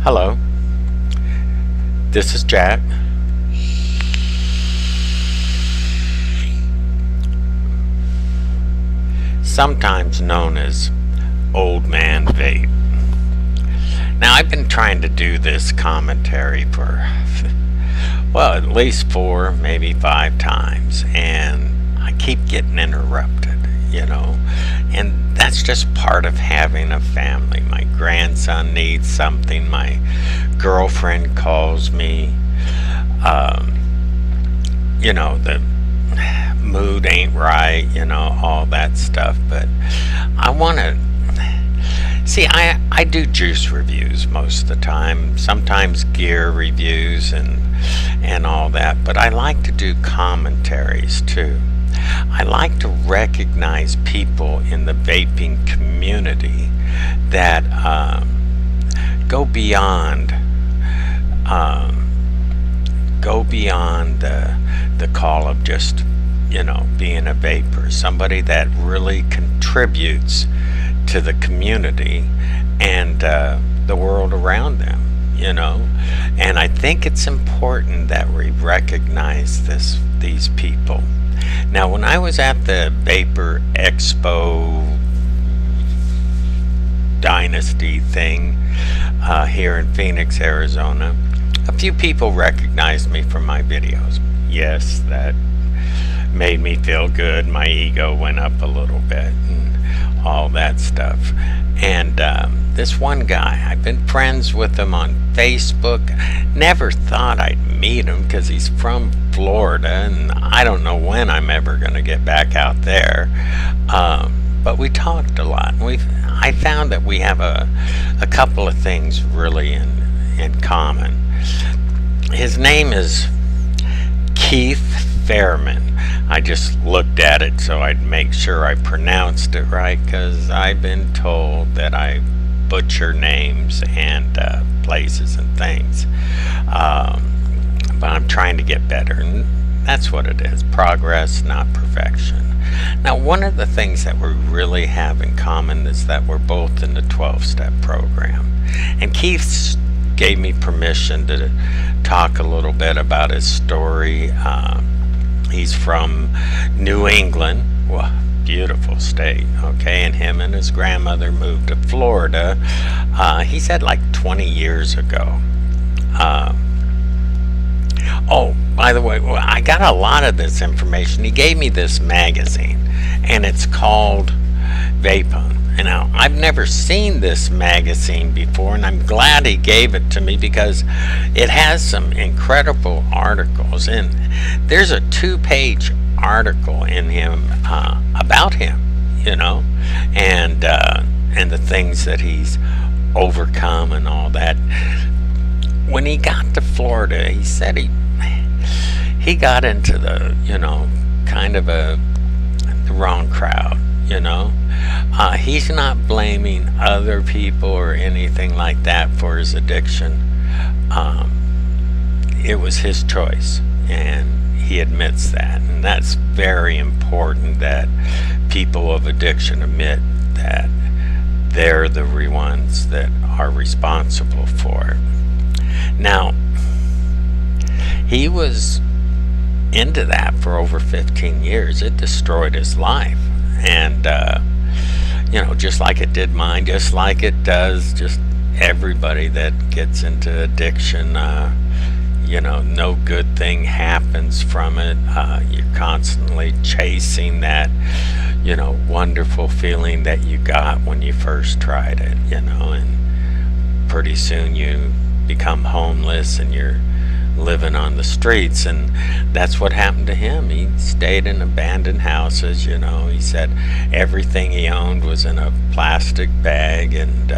Hello, this is Jack. Sometimes known as Old Man Vape. Now, I've been trying to do this commentary for, well, at least 4, maybe 5 times, and I keep getting interrupted. And that's just part of having a family. My grandson needs something, my girlfriend calls me, the mood ain't right, all that stuff. But I want to see, I do juice reviews most of the time, sometimes gear reviews and all that, but I like to do commentaries too. I like to recognize people in the vaping community that go beyond the call of just being a vapor. Somebody that really contributes to the community and the world around them. And I think it's important that we recognize these people. Now, when I was at the Vapor Expo Dynasty thing here in Phoenix, Arizona, a few people recognized me from my videos. Yes, that made me feel good. My ego went up a little bit and all that stuff. And this one guy, I've been friends with him on Facebook. Never thought I'd meet him because he's from Florida, and I don't know when I'm ever going to get back out there. But we talked a lot. I found that we have a couple of things really in common. His name is Keith Fairman. I just looked at it so I'd make sure I pronounced it right, because I've been told that I butcher names and places and things. But I'm trying to get better, and that's what it is. Progress, not perfection. Now, one of the things that we really have in common is that we're both in the 12-step program. And Keith gave me permission to talk a little bit about his story. He's from New England, well, beautiful state, okay, and him and his grandmother moved to Florida, he said like 20 years ago. Oh, by the way, I got a lot of this information. He gave me this magazine, and it's called Vapon. And now, I've never seen this magazine before, and I'm glad he gave it to me because it has some incredible articles. And there's a 2-page article in him about him, and the things that he's overcome and all that. When he got to Florida, he said he got into the, kind of the wrong crowd, He's not blaming other people or anything like that for his addiction. It was his choice, and he admits that. And that's very important, that people of addiction admit that they're the ones that are responsible for it. Now, he was into that for over 15 years. It destroyed his life. And, just like it did mine, just like it does just everybody that gets into addiction, no good thing happens from it. You're constantly chasing that, wonderful feeling that you got when you first tried it, and pretty soon you become homeless and you're living on the streets. And that's what happened to him. He stayed in abandoned houses. He said everything he owned was in a plastic bag, and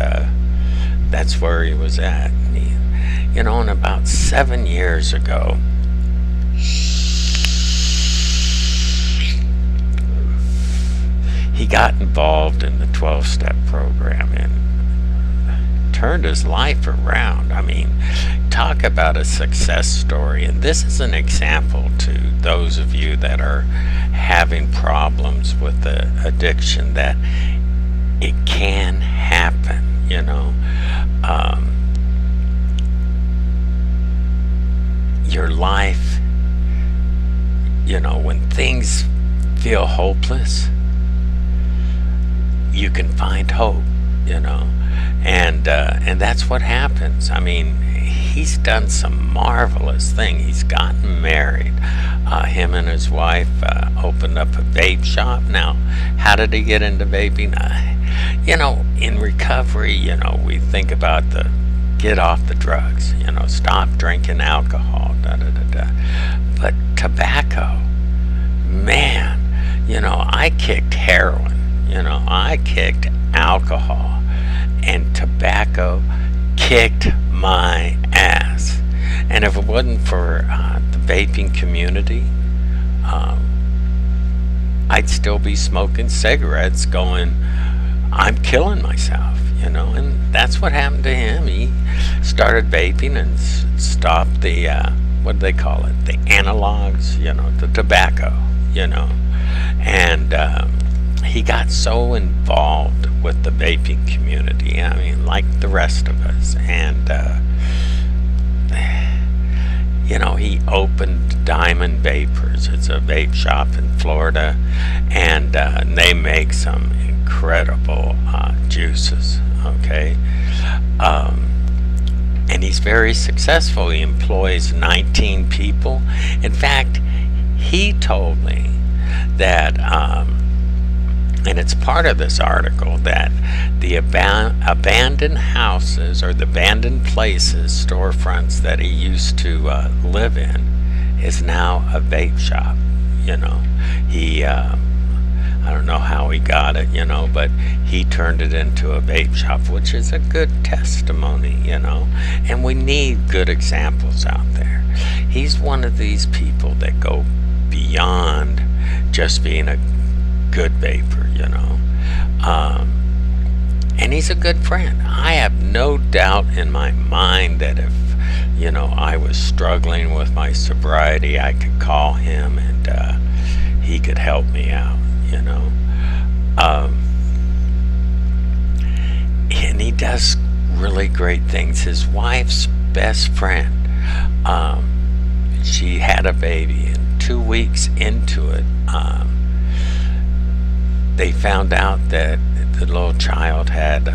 that's where he was at. And and about 7 years ago, he got involved in the 12-step program and turned his life around. I mean, talk about a success story. And this is an example to those of you that are having problems with the addiction, that it can happen, your life, when things feel hopeless, you can find hope, and that's what happens. I mean, he's done some marvelous thing. He's gotten married. Him and his wife opened up a vape shop. Now, how did he get into vaping? In recovery, we think about the get off the drugs, stop drinking alcohol, But tobacco, man, I kicked heroin, I kicked alcohol, and tobacco kicked my ass. And if it wasn't for the vaping community, I'd still be smoking cigarettes going, I'm killing myself, and that's what happened to him. He started vaping and stopped the, what do they call it, the analogs, the tobacco, and he got so involved with the vaping community, I mean, like the rest of us, and he opened Diamond Vapors. It's a vape shop in Florida, and they make some incredible juices, okay? And he's very successful. He employs 19 people. In fact, he told me that, and it's part of this article, that the abandoned houses or the abandoned places, storefronts that he used to live in, is now a vape shop. He I don't know how he got it, but he turned it into a vape shop, which is a good testimony, and we need good examples out there. He's one of these people that go beyond just being a good vapor, and he's a good friend. I have no doubt in my mind that if, I was struggling with my sobriety, I could call him and he could help me out, and he does really great things. His wife's best friend, she had a baby, and 2 weeks into it, they found out that the little child had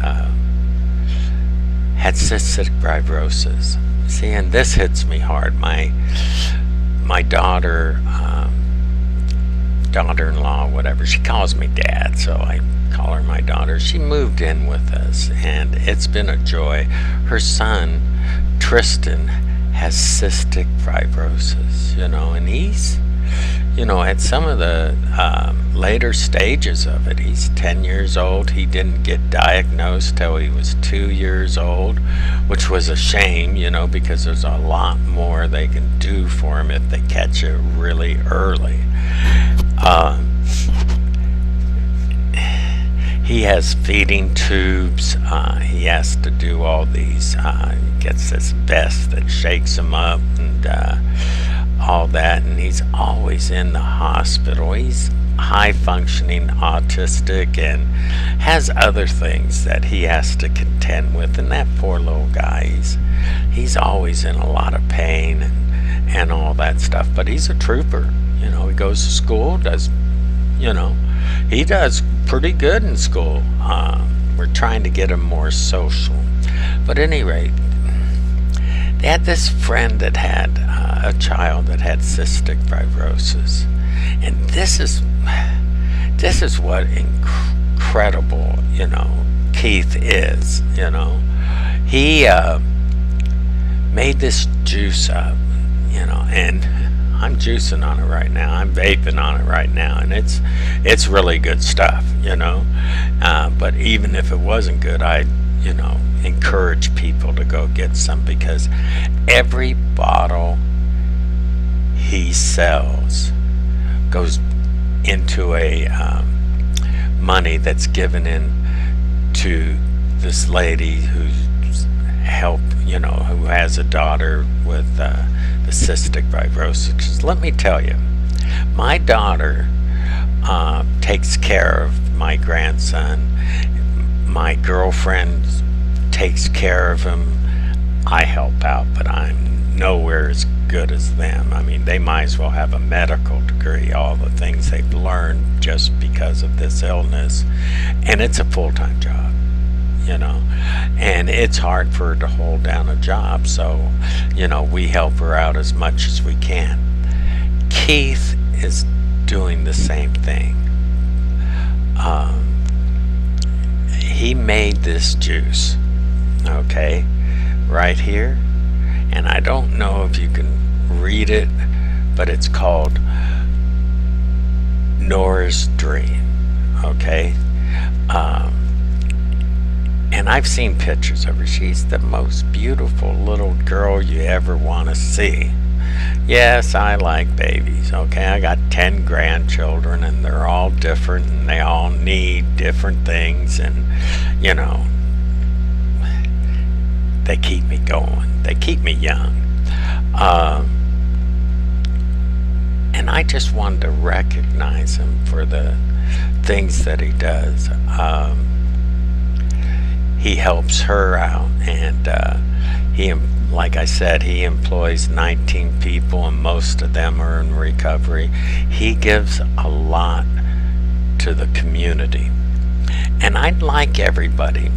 cystic fibrosis. See, and this hits me hard. My daughter, daughter-in-law, whatever, she calls me dad, so I call her my daughter. She moved in with us, and it's been a joy. Her son, Tristan, has cystic fibrosis, and he's, at some of the later stages of it. He's 10 years old. He didn't get diagnosed till he was 2 years old, which was a shame, because there's a lot more they can do for him if they catch it really early. He has feeding tubes. He has to do all these. He gets this vest that shakes him up and all that, and he's always in the hospital. He's high functioning autistic and has other things that he has to contend with, and that poor little guy, he's always in a lot of pain and all that stuff, but he's a trooper. He goes to school, he does pretty good in school. We're trying to get him more social, but at any rate, they had this friend that had a child that had cystic fibrosis, and this is what incredible, Keith is. He made this juice up, and I'm juicing on it right now. I'm vaping on it right now, and it's really good stuff, but even if it wasn't good, I encourage people to go get some, because every bottle he sells goes into a money that's given in to this lady who's who has a daughter with the cystic fibrosis. 'Cause let me tell you, my daughter takes care of my grandson. My girlfriend takes care of him. I help out, but I'm nowhere as good as them. I mean, they might as well have a medical degree, all the things they've learned just because of this illness. And it's a full-time job, you know, and it's hard for her to hold down a job. So, you know, we help her out as much as we can. Keith is doing the same thing. He made this juice, okay, right here, and I don't know if you can read it, but it's called Nora's Dream, okay. And I've seen pictures of her. She's the most beautiful little girl you ever want to see. Yes, I like babies, okay? I got 10 grandchildren, and they're all different, and they all need different things, and, you know, they keep me going. They keep me young. And I just wanted to recognize him for the things that he does. He helps her out, and like I said, he employs 19 people, and most of them are in recovery. He gives a lot to the community. And I'd like everybody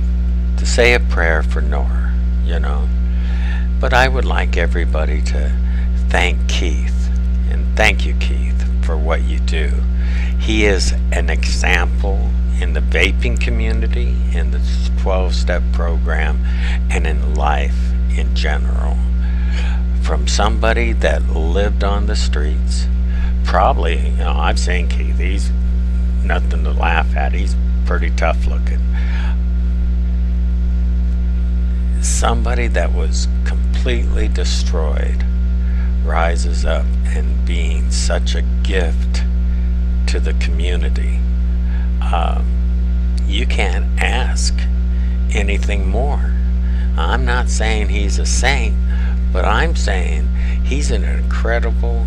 to say a prayer for Nora, you know. But I would like everybody to thank Keith. And thank you, Keith, for what you do. He is an example in the vaping community, in the 12-step program, and in life in general. From somebody that lived on the streets, probably, you know, I've seen Keith, he's nothing to laugh at, he's pretty tough looking. Somebody that was completely destroyed rises up and being such a gift to the community. You can't ask anything more. I'm not saying he's a saint, but I'm saying he's an incredible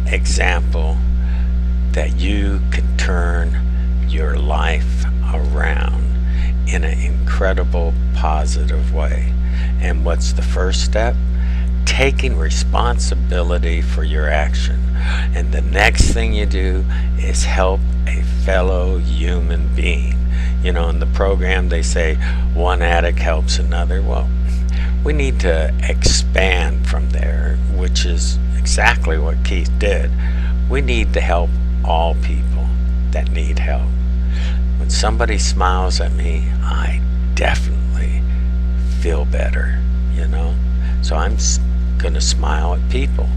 example that you can turn your life around in an incredible positive way. And what's the first step? Taking responsibility for your action. And the next thing you do is help a fellow human being. You know, in the program they say one addict helps another. Well, we need to expand from there, which is exactly what Keith did. We need to help all people that need help. When somebody smiles at me, I definitely feel better, you know. So I'm going to smile at people.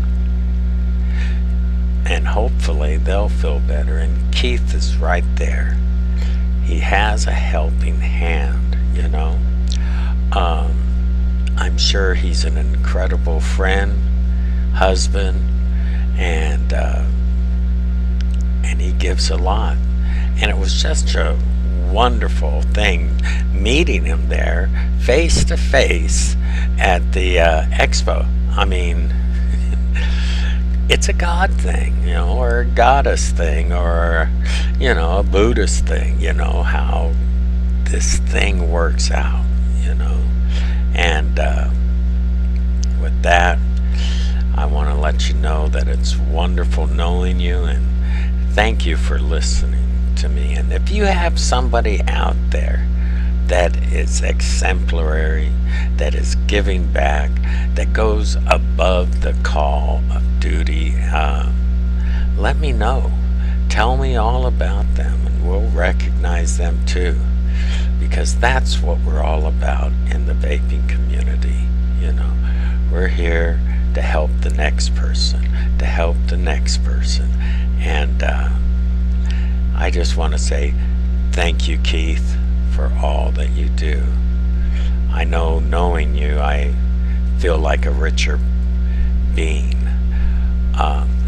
And hopefully they'll feel better. And Keith is right there. He has a helping hand, you know. I'm sure he's an incredible friend, husband, and he gives a lot. And it was just a wonderful thing meeting him there face to face at the expo. I mean, it's a God thing, you know, or a goddess thing, or, you know, a Buddhist thing, you know, how this thing works out, you know. And with that, I want to let you know that it's wonderful knowing you, and thank you for listening to me. And if you have somebody out there that is exemplary, that is giving back, that goes above the call of duty, let me know. Tell me all about them, and we'll recognize them too, because that's what we're all about in the vaping community. You know, we're here to help the next person, to help the next person. And I just want to say thank you, Keith, for all that you do. I know, knowing you, I feel like a richer being.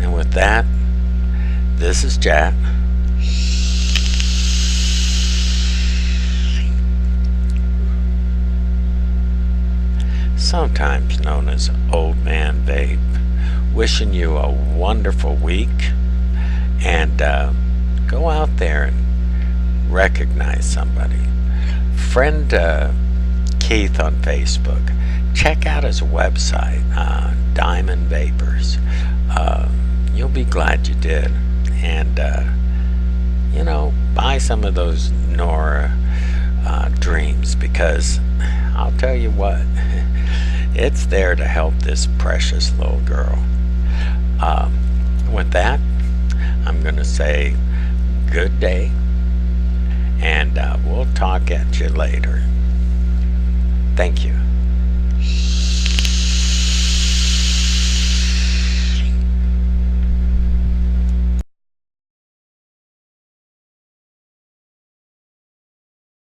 And with that, this is Jack. Sometimes known as Old Man Vape, wishing you a wonderful week, and go out there and recognize somebody. Friend Keith on Facebook. Check out his website, lemon vapors. You'll be glad you did. And, buy some of those Nora dreams, because I'll tell you what, it's there to help this precious little girl. With that, I'm going to say good day, and we'll talk at you later. Thank you.